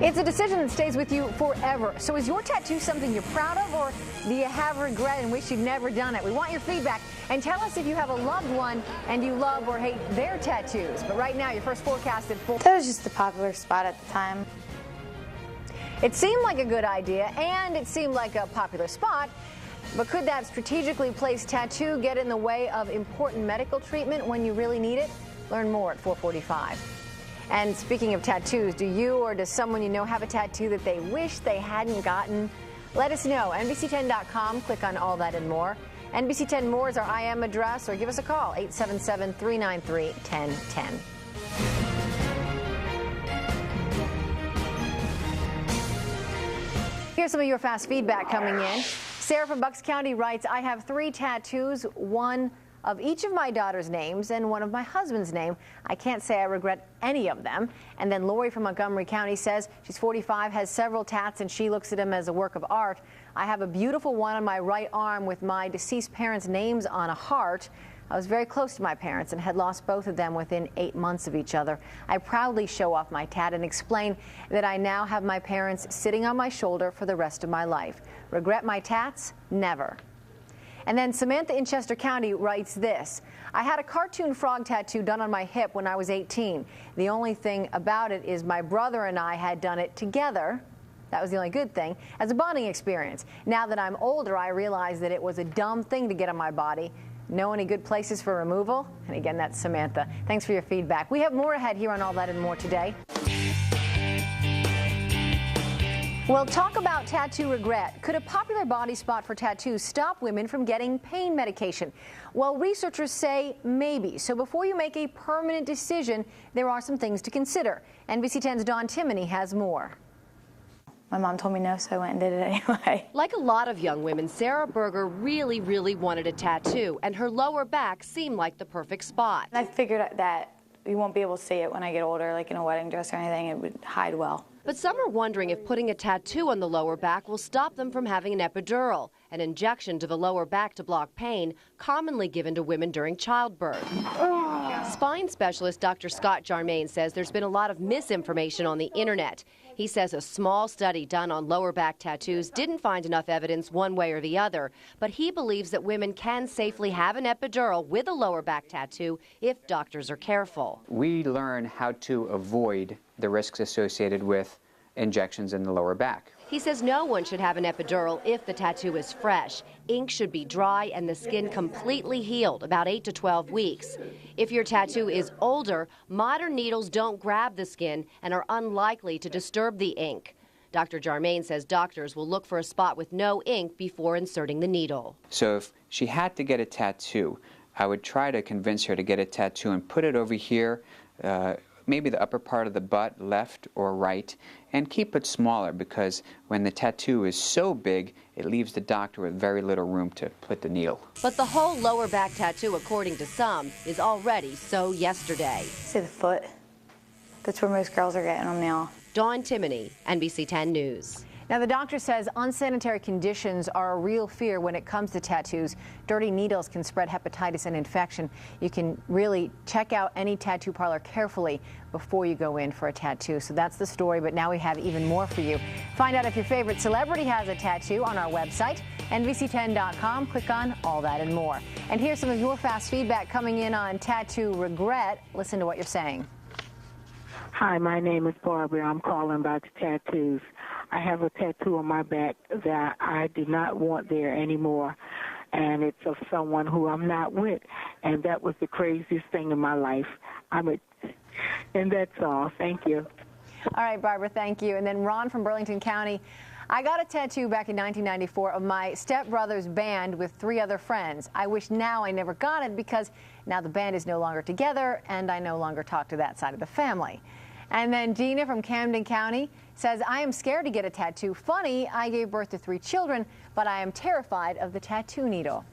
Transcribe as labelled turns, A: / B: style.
A: It's a decision that stays with you forever. So is your tattoo something you're proud of, or do you have regret and wish you'd never done it? We want your feedback, and tell us if you have a loved one and you love or hate their tattoos. But right now, your first forecasted full.
B: That was just a popular spot at the time.
A: It seemed like a good idea, and it seemed like a popular spot. But could that strategically placed tattoo get in the way of important medical treatment when you really need it? Learn more at 4:45. And speaking of tattoos, do you or does someone you know have a tattoo that they wish they hadn't gotten? Let us know. NBC10.com. Click on all that and more. NBC10 More is our IM address, or give us a call, 877-393-1010. Here's some of your fast feedback coming in. Sarah from Bucks County writes, I have 3 tattoos, one of each of my daughter's names and one of my husband's name. I can't say I regret any of them. And then Lori from Montgomery County says she's 45, has several tats, and she looks at them as a work of art. I have a beautiful one on my right arm with my deceased parents' names on a heart. I was very close to my parents and had lost both of them within 8 months of each other. I proudly show off my tat and explain that I now have my parents sitting on my shoulder for the rest of my life. Regret my tats? Never. And then Samantha in Chester County writes this. I had a cartoon frog tattoo done on my hip when I was 18. The only thing about it is my brother and I had done it together. That was the only good thing, as a bonding experience. Now that I'm older, I realize that it was a dumb thing to get on my body. Know any good places for removal? And again, that's Samantha. Thanks for your feedback. We have more ahead here on All That and More today. Well, talk about tattoo regret. Could a popular body spot for tattoos stop women from getting pain medication? Well, researchers say maybe. So before you make a permanent decision, there are some things to consider. NBC 10's Dawn Timoney has more.
B: My mom told me no, so I went and did it anyway.
C: Like a lot of young women, Sarah Berger really wanted a tattoo, and her lower back seemed like the perfect spot.
B: I figured that you won't be able to see it when I get older, like in a wedding dress or anything. It would hide well.
C: But some are wondering if putting a tattoo on the lower back will stop them from having an epidural, an injection to the lower back to block pain, commonly given to women during childbirth. Spine specialist Dr. Scott Jarmain says there's been a lot of misinformation on the internet. He says a small study done on lower back tattoos didn't find enough evidence one way or the other, but he believes that women can safely have an epidural with a lower back tattoo if doctors are careful.
D: We learn how to avoid the risks associated with injections in the lower back.
C: He says no one should have an epidural if the tattoo is fresh. Ink should be dry and the skin completely healed, about 8 to 12 weeks. If your tattoo is older, modern needles don't grab the skin and are unlikely to disturb the ink. Dr. Jarmain says doctors will look for a spot with no ink before inserting the needle.
D: So if she had to get a tattoo, I would try to convince her to get a tattoo and put it over here, maybe the upper part of the butt, left or right, and keep it smaller, because when the tattoo is so big, it leaves the doctor with very little room to put the needle.
C: But the whole lower back tattoo, according to some, is already so yesterday.
B: See the foot? That's where most girls are getting them now.
C: Dawn Timoney, NBC 10 News.
A: Now, the doctor says unsanitary conditions are a real fear when it comes to tattoos. Dirty needles can spread hepatitis and infection. You can really check out any tattoo parlor carefully before you go in for a tattoo. So that's the story, but now we have even more for you. Find out if your favorite celebrity has a tattoo on our website, NBC10.com. Click on All That and More. And here's some of your fast feedback coming in on tattoo regret. Listen to what you're saying.
E: Hi, my name is Barbara. I'm calling about the tattoos. I have a tattoo on my back that I do not want there anymore, and it's of someone who I'm not with, and that was the craziest thing in my life. And that's all. Thank you.
A: All right, Barbara, thank you. And then Ron from Burlington County. I got a tattoo back in 1994 of my stepbrother's band with 3 other friends. I wish now I never got it, because now the band is no longer together and I no longer talk to that side of the family. And then Gina from Camden County says, I am scared to get a tattoo. Funny, I gave birth to 3 children, but I am terrified of the tattoo needle.